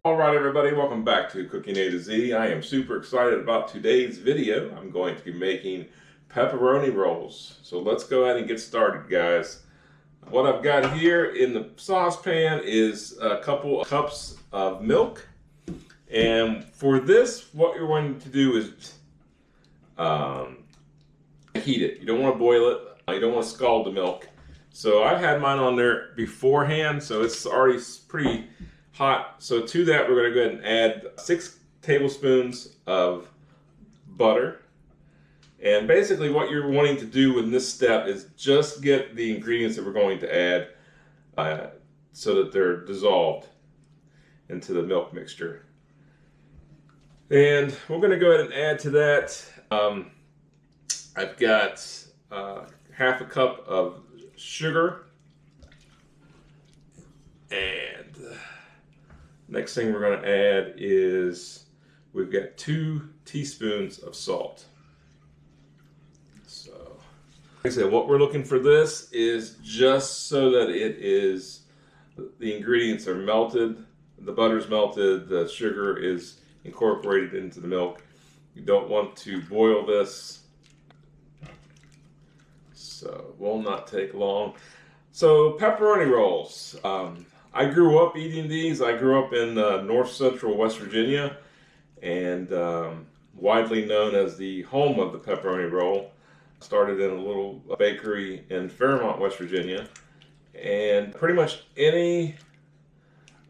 Alright everybody, welcome back to Cooking A to Z. I am super excited about today's video. I'm going to be making pepperoni rolls. So let's go ahead and get started, guys. What I've got here in the saucepan is a couple of cups of milk. And for this, what you're going to do is heat it. You don't want to boil it. You don't want to scald the milk. So I had mine on there beforehand, so it's already pretty hot. So to that, we're going to go ahead and add 6 tablespoons of butter. And basically what you're wanting to do in this step is just get the ingredients that we're going to add so that they're dissolved into the milk mixture. And we're going to go ahead and add to that, I've got half a cup of sugar, and next thing we're going to add is we've got 2 teaspoons of salt. So like I said, what we're looking for this is just so that the ingredients are melted, the butter's melted, the sugar is incorporated into the milk. You don't want to boil this, so it will not take long. So pepperoni rolls. I grew up eating these. I grew up in north central West Virginia, and widely known as the home of the pepperoni roll. Started in a little bakery in Fairmont, West Virginia, and pretty much any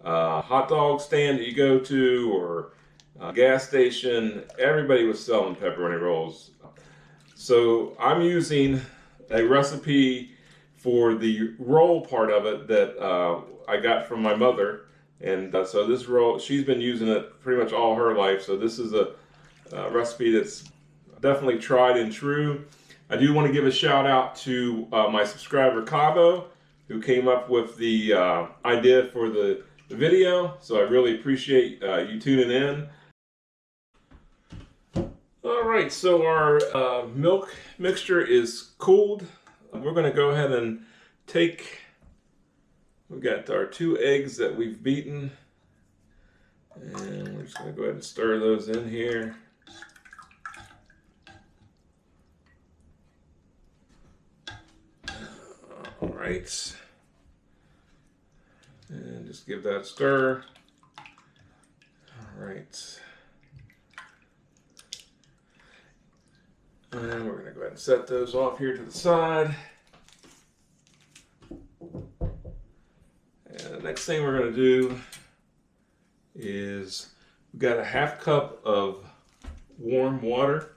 hot dog stand that you go to or gas station, everybody was selling pepperoni rolls. So I'm using a recipe for the roll part of it that I got from my mother, and so this roll, she's been using it pretty much all her life, so this is a recipe that's definitely tried and true. I do want to give a shout out to my subscriber Cabo, who came up with the idea for the video, so I really appreciate you tuning in. Alright, so our milk mixture is cooled. We're going to go ahead and we've got our 2 eggs that we've beaten, and we're just going to go ahead and stir those in here. Alright, and just give that a stir. Alright. And we're going to go ahead and set those off here to the side. And the next thing we're going to do is we've got a half cup of warm water.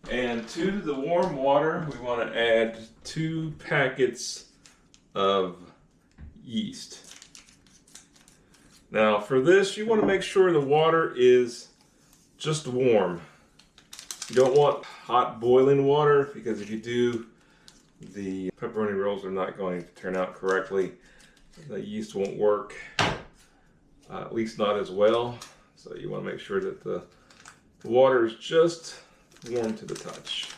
And to the warm water, we want to add 2 packets of yeast. Now for this, you want to make sure the water is just warm. You don't want hot boiling water, because if you do, the pepperoni rolls are not going to turn out correctly. The yeast won't work, at least not as well. So you want to make sure that the water is just warm to the touch.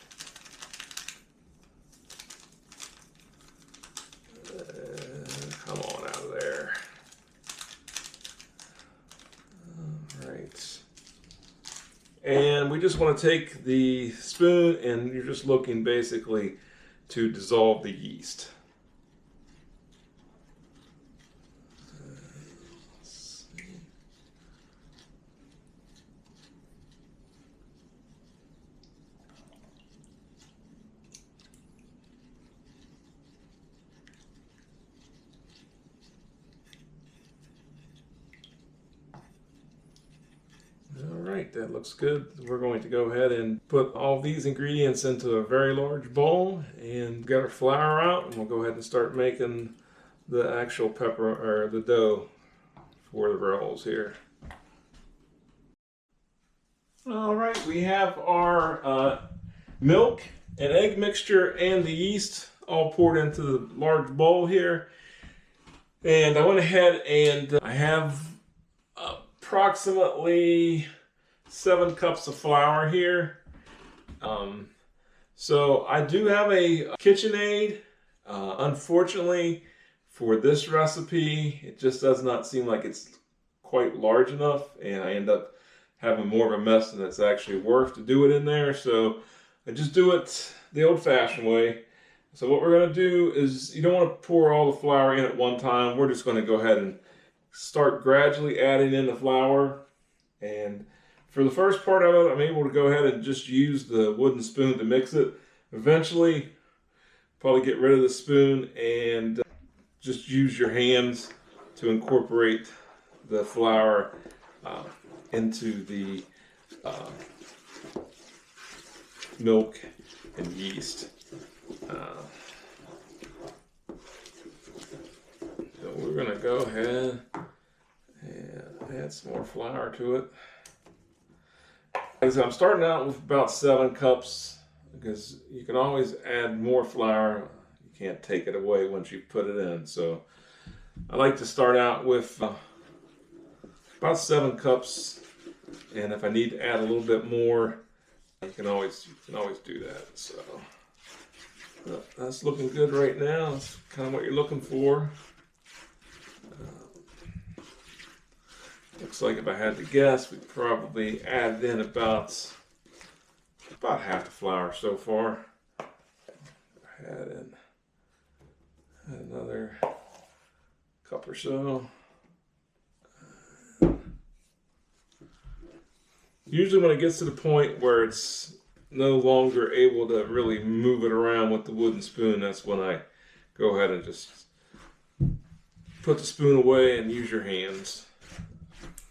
Come on out of there. Alright. And we just want to take the spoon, and you're just looking basically to dissolve the yeast. Alright, that looks good. We're going to go ahead and put all these ingredients into a very large bowl and get our flour out, and we'll go ahead and start making the actual the dough for the rolls here. Alright, we have our milk and egg mixture and the yeast all poured into the large bowl here. And I went ahead and I have approximately 7 cups of flour here. So I do have a KitchenAid. Unfortunately, For this recipe, it just does not seem like it's quite large enough, and I end up having more of a mess than it's actually worth to do it in there. So I just do it the old-fashioned way. So what we're going to do is, you don't want to pour all the flour in at one time. We're just going to go ahead and start gradually adding in the flour. And for the first part of it, I'm able to go ahead and just use the wooden spoon to mix it. Eventually, probably get rid of the spoon and just use your hands to incorporate the flour into the milk and yeast. So we're going to go ahead and add some more flour to it. Like I said, I'm starting out with about 7 cups because you can always add more flour. You can't take it away once you put it in. So I like to start out with about 7 cups, and if I need to add a little bit more, you can always do that. So that's looking good right now. That's kind of what you're looking for. Looks like if I had to guess, we'd probably add in about half the flour so far. Add in another cup or so. Usually when it gets to the point where it's no longer able to really move it around with the wooden spoon, that's when I go ahead and just put the spoon away and use your hands.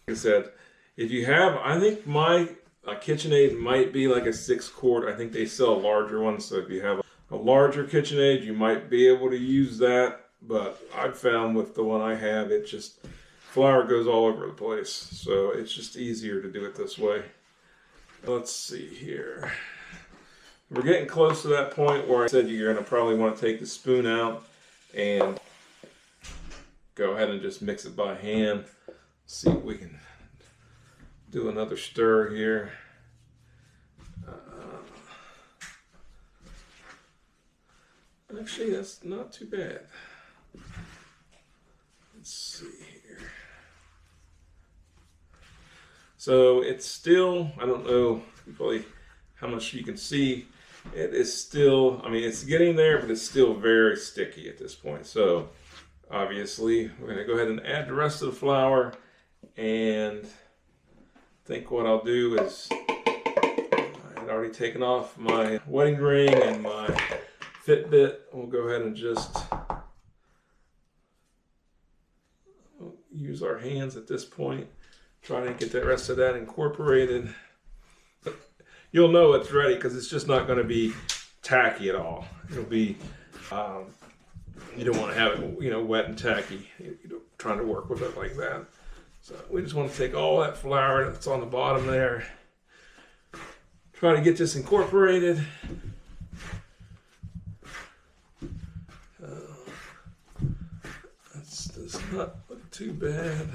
Like I said, if you have, I think my KitchenAid might be like a 6-quart. I think they sell larger ones, so if you have a larger KitchenAid, you might be able to use that. But I've found with the one I have, it just, flour goes all over the place, so it's just easier to do it this way. Let's see here. We're getting close to that point where I said you're going to probably want to take the spoon out and go ahead and just mix it by hand. See if we can do another stir here. Actually, that's not too bad. Let's see here. So it's still, I don't know probably how much you can see. It is still, I mean, it's getting there, but it's still very sticky at this point. So obviously, we're going to go ahead and add the rest of the flour. And I think what I'll do is, I had already taken off my wedding ring and my Fitbit. We'll go ahead and just use our hands at this point, trying to get the rest of that incorporated. You'll know it's ready because it's just not going to be tacky at all. It'll be, you don't want to have it, wet and tacky. You're trying to work with it like that. So we just want to take all that flour that's on the bottom there, try to get this incorporated. That does not look too bad.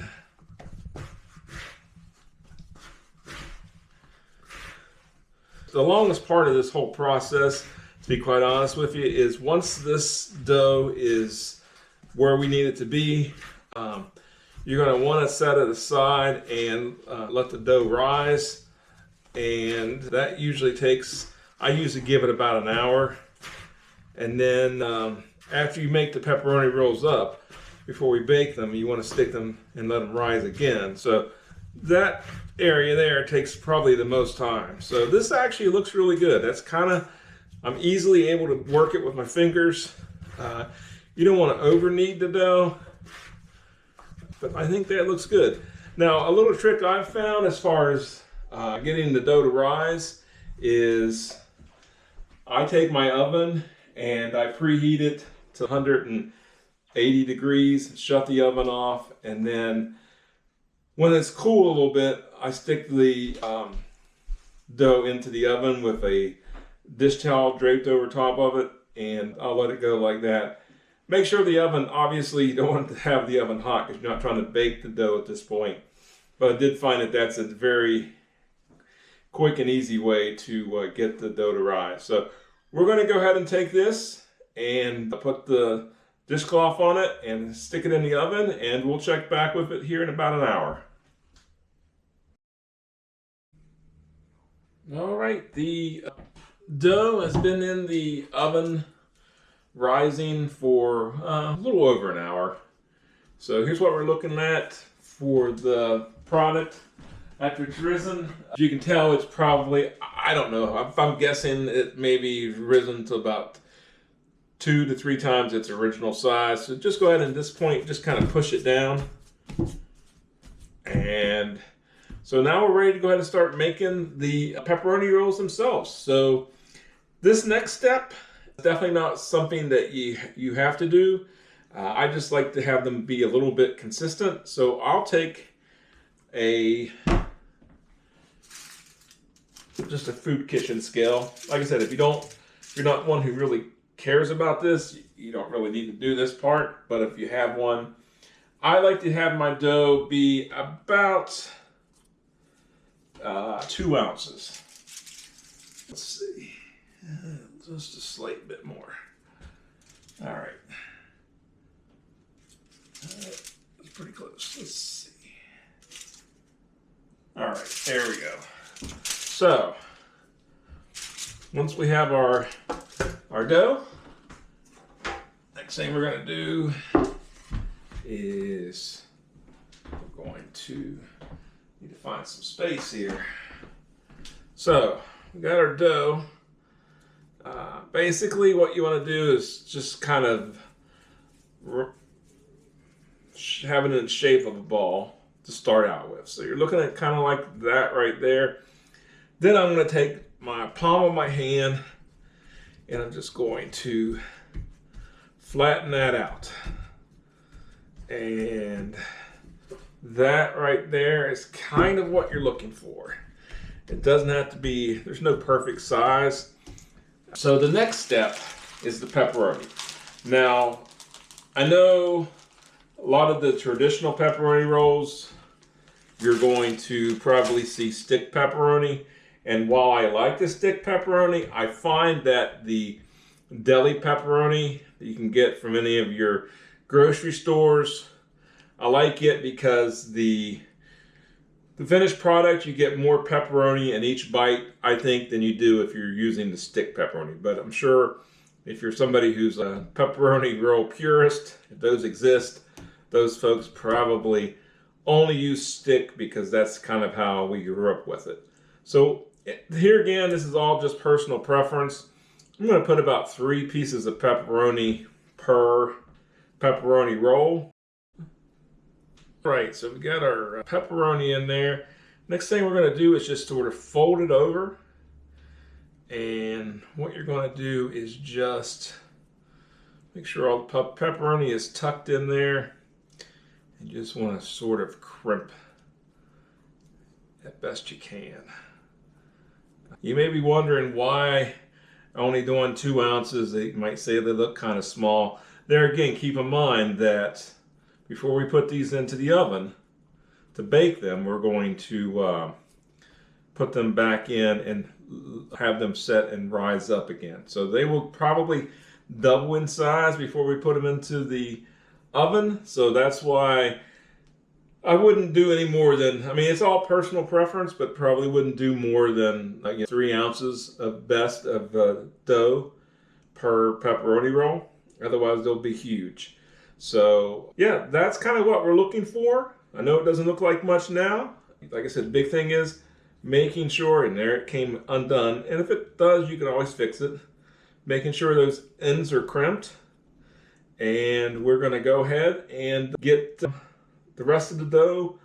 The longest part of this whole process, to be quite honest with you, is once this dough is where we need it to be, you're going to want to set it aside and let the dough rise. And that usually takes, I usually give it about an hour. And then after you make the pepperoni rolls up, before we bake them, you want to stick them and let them rise again. So that area there takes probably the most time. So this actually looks really good. That's kind of, I'm easily able to work it with my fingers. You don't want to over knead the dough, but I think that looks good. Now, a little trick I've found as far as getting the dough to rise is I take my oven and I preheat it to 180 degrees, shut the oven off, and then when it's cool a little bit, I stick the dough into the oven with a dish towel draped over top of it, and I'll let it go like that. Make sure the oven, obviously you don't want to have the oven hot because you're not trying to bake the dough at this point. But I did find that that's a very quick and easy way to get the dough to rise. So we're going to go ahead and take this and put the dishcloth on it and stick it in the oven, and we'll check back with it here in about an hour. All right, the dough has been in the oven rising for a little over an hour. So here's what we're looking at for the product after it's risen. As you can tell, it's probably, I don't know, if I'm guessing it maybe risen to about 2 to 3 times its original size. So just go ahead and at this point, just kind of push it down. And so now we're ready to go ahead and start making the pepperoni rolls themselves. So this next step is definitely not something that you have to do. I just like to have them be a little bit consistent. So I'll take just a food kitchen scale. Like I said, if you're not one who really cares about this, you don't really need to do this part. But if you have one, I like to have my dough be about 2 ounces. Let's see, just a slight bit more. All right. That's pretty close. Let's see. All right, there we go. So, once we have our dough, next thing we're going to do is we're going to need to find some space here. So, we got our dough. Basically, what you want to do is just kind of have it in the shape of a ball to start out with. So you're looking at kind of like that right there. Then I'm going to take my palm of my hand and I'm just going to flatten that out. And that right there is kind of what you're looking for. It doesn't have to be, there's no perfect size. So the next step is the pepperoni. Now, I know a lot of the traditional pepperoni rolls, you're going to probably see stick pepperoni. And while I like the stick pepperoni, I find that the deli pepperoni that you can get from any of your grocery stores, I like it because the finished product, you get more pepperoni in each bite, I think, than you do if you're using the stick pepperoni. But I'm sure if you're somebody who's a pepperoni roll purist, if those exist, those folks probably only use stick because that's kind of how we grew up with it. So here again, this is all just personal preference. I'm going to put about 3 pieces of pepperoni per pepperoni roll. Right, so we got our pepperoni in there. Next thing we're going to do is just sort of fold it over. And what you're going to do is just make sure all the pepperoni is tucked in there. You just want to sort of crimp as best you can. You may be wondering why only doing 2 ounces. They might say they look kind of small. There again, keep in mind that before we put these into the oven to bake them, we're going to put them back in and have them set and rise up again. So they will probably double in size before we put them into the oven. So that's why I wouldn't do any more than, I mean, it's all personal preference, but probably wouldn't do more than 3 ounces of best of dough per pepperoni roll. Otherwise, they'll be huge. So yeah, that's kind of what we're looking for. I know it doesn't look like much now. Like I said, the big thing is making sure, and there it came undone. And if it does, you can always fix it. Making sure those ends are crimped. And we're going to go ahead and get the rest of the dough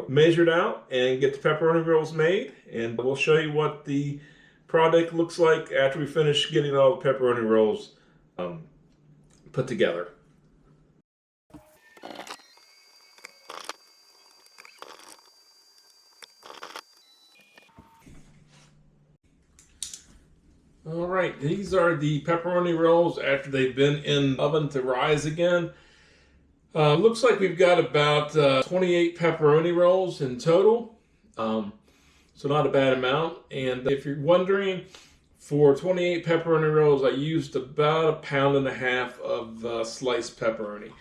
measured out and get the pepperoni rolls made. And we'll show you what the product looks like after we finish getting all the pepperoni rolls put together. All right, these are the pepperoni rolls after they've been in the oven to rise again. Looks like we've got about 28 pepperoni rolls in total, so not a bad amount. And if you're wondering, For 28 pepperoni rolls, I used about 1.5 pounds of sliced pepperoni.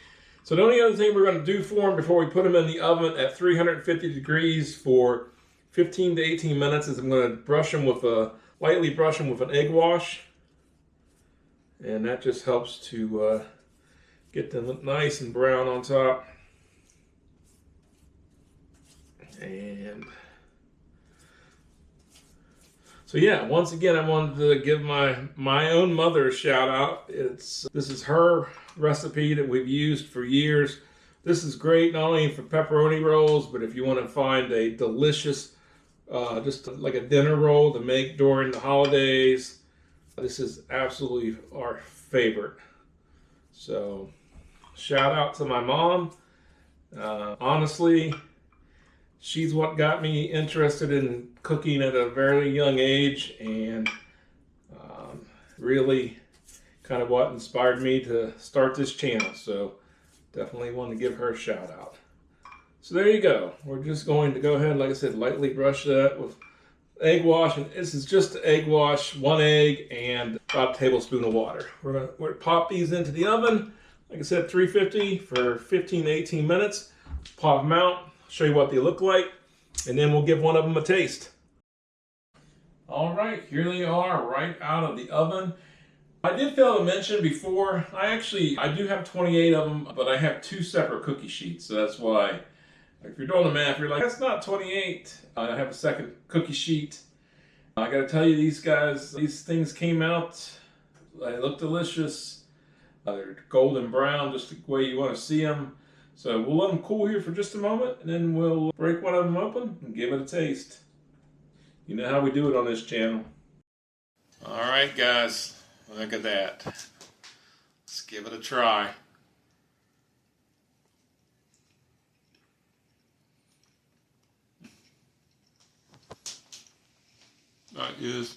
So the only other thing we're going to do for them before we put them in the oven at 350 degrees for 15 to 18 minutes is I'm going to lightly brush them with an egg wash. And that just helps to get them nice and brown on top. And so yeah, once again, I wanted to give my own mother a shout out. This is her recipe that we've used for years. This is great not only for pepperoni rolls, but if you want to find a delicious, just like a dinner roll to make during the holidays, this is absolutely our favorite. So shout out to my mom. Honestly, she's what got me interested in cooking at a very young age, and really kind of what inspired me to start this channel. So definitely want to give her a shout out. So there you go. We're just going to go ahead, like I said, lightly brush that with egg wash. And this is just egg wash, 1 egg and about a tablespoon of water. We're going to pop these into the oven. Like I said, 350 for 15 to 18 minutes. Pop them out, show you what they look like, and then we'll give one of them a taste. All right, here they are right out of the oven. I did fail to mention before, I do have 28 of them, but I have 2 separate cookie sheets. So that's why, if you're doing the math, you're like, that's not 28. I have a second cookie sheet. I gotta tell you, these things came out, they look delicious. They're golden brown, just the way you want to see them. So we'll let them cool here for just a moment, and then we'll break one of them open and give it a taste. You know how we do it on this channel. All right, guys, look at that. Let's give it a try. That is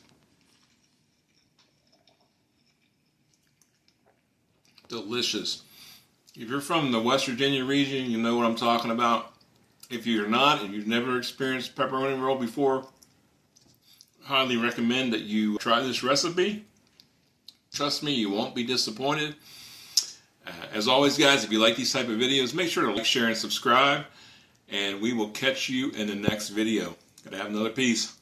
delicious. If you're from the West Virginia region, you know what I'm talking about. If you're not, and you've never experienced pepperoni roll before, highly recommend that you try this recipe. Trust me, you won't be disappointed. As always, guys, if you like these type of videos, make sure to like, share, and subscribe. And we will catch you in the next video. Gonna have another piece.